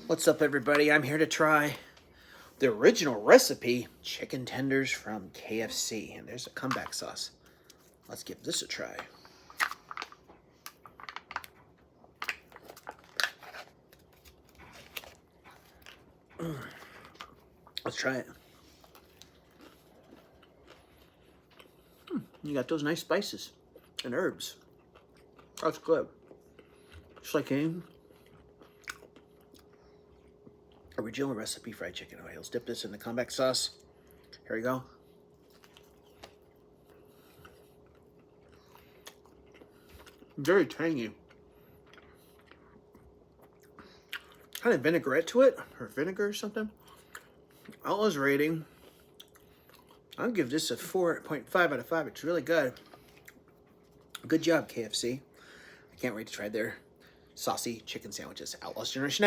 What's up, everybody? I'm here to try the original recipe chicken tenders from KFC, and there's a comeback sauce. Let's give this a try. Let's try it. You got those nice spices and herbs. That's good. Just like a original recipe fried chicken. All right, let's dip this in the comeback sauce. Here we go. Very tangy. Kind of vinaigrette to it, or vinegar or something. Outlaws rating, I'll give this a 4.5 out of 5. It's really good. Good job, KFC. I can't wait to try their saucy chicken sandwiches. Outlaws Generation out.